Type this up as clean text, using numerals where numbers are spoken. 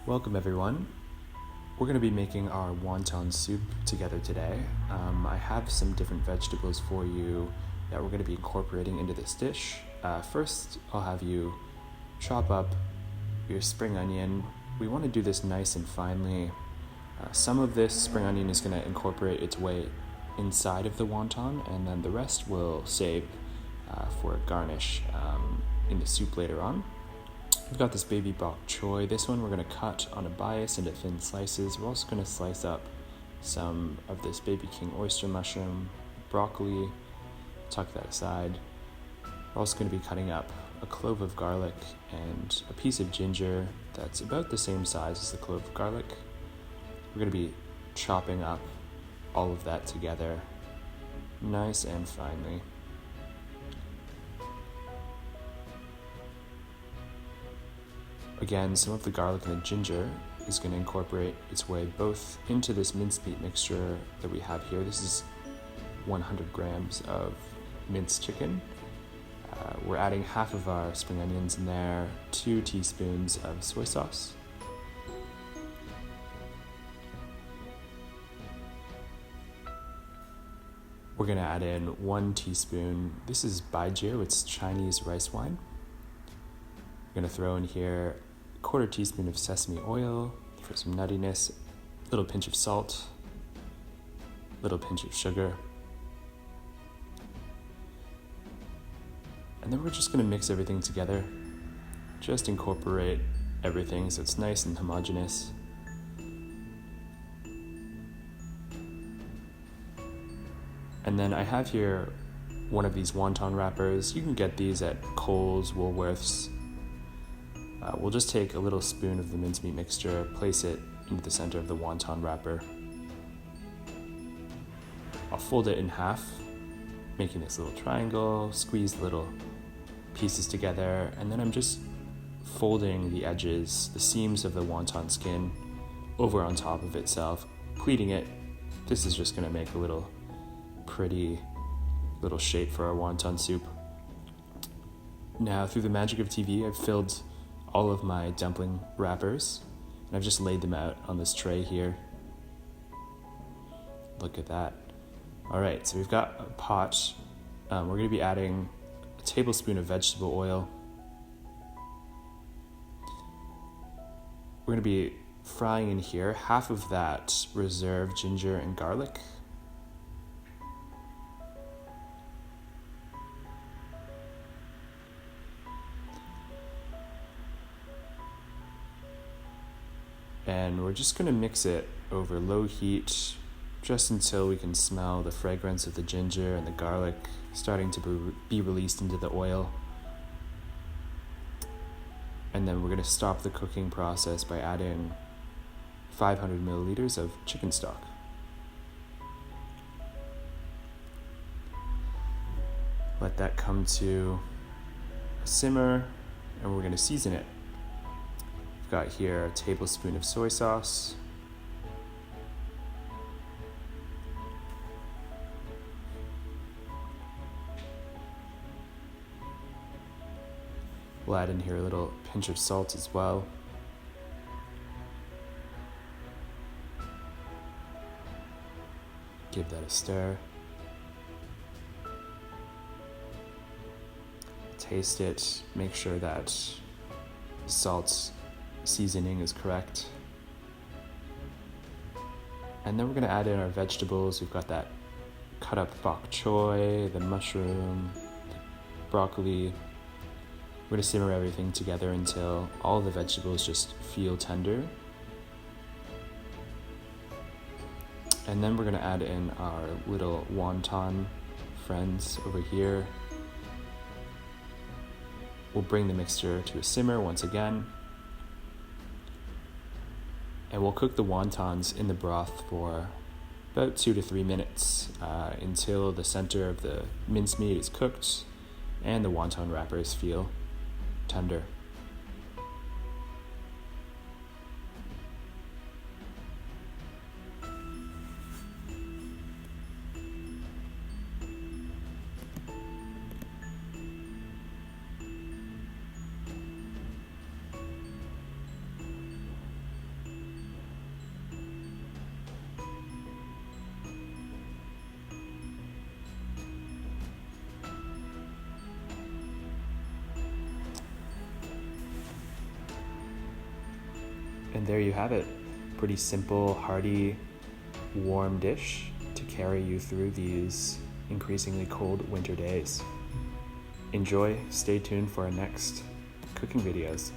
Welcome everyone. We're going to be making our wonton soup together today. I have some different vegetables for you that we're going to be incorporating into this dish. First, I'll have you chop up your spring onion. We want to do this nice and finely. Some of this spring onion is going to incorporate its way inside of the wonton, and then the rest we'll save for a garnish in the soup later on. We've got this baby bok choy. This one we're going to cut on a bias into thin slices. We're also going to slice up some of this baby king oyster mushroom, broccoli, tuck that aside. We're also going to be cutting up a clove of garlic and a piece of ginger that's about the same size as the clove of garlic. We're going to be chopping up all of that together nice and finely. Again, some of the garlic and the ginger is going to incorporate its way both into this mincemeat mixture that we have here. This is 100 grams of minced chicken. We're adding half of our spring onions in there, 2 teaspoons of soy sauce. We're going to add in 1 teaspoon, this is baijiu, it's Chinese rice wine. We're going to throw in here a 1/4 teaspoon of sesame oil for some nuttiness, a little pinch of salt, a little pinch of sugar. And then we're just going to mix everything together. Just incorporate everything so it's nice and homogeneous. And then I have here one of these wonton wrappers. You can get these at Kohl's, Woolworths. We'll just take a little spoon of the mincemeat mixture, place it into the center of the wonton wrapper. I'll fold it in half, making this little triangle, squeeze the little pieces together, and then I'm just folding the edges, the seams of the wonton skin over on top of itself, pleating it. This is just going to make a little pretty little shape for our wonton soup. Now, through the magic of TV, I've filled all of my dumpling wrappers, and I've just laid them out on this tray here. Look at that. All right, so we've got a pot. We're going to be adding a tablespoon of vegetable oil. We're going to be frying in here half of that reserved ginger and garlic. And we're just going to mix it over low heat just until we can smell the fragrance of the ginger and the garlic starting to be released into the oil. And then we're going to stop the cooking process by adding 500 milliliters of chicken stock. Let that come to a simmer, and we're going to season it. We've got here a tablespoon of soy sauce, we'll add in here a little pinch of salt as well. Give that a stir. Taste it, make sure that salt seasoning is correct. And then we're going to add in our vegetables. We've got that cut up bok choy, the mushroom, the broccoli. We're going to simmer everything together until all the vegetables just feel tender. And then we're going to add in our little wonton friends over here. We'll bring the mixture to a simmer once again. And we'll cook the wontons in the broth for about 2 to 3 minutes until the center of the mincemeat is cooked and the wonton wrappers feel tender. And there you have it. Pretty simple, hearty, warm dish to carry you through these increasingly cold winter days. Enjoy, stay tuned for our next cooking videos.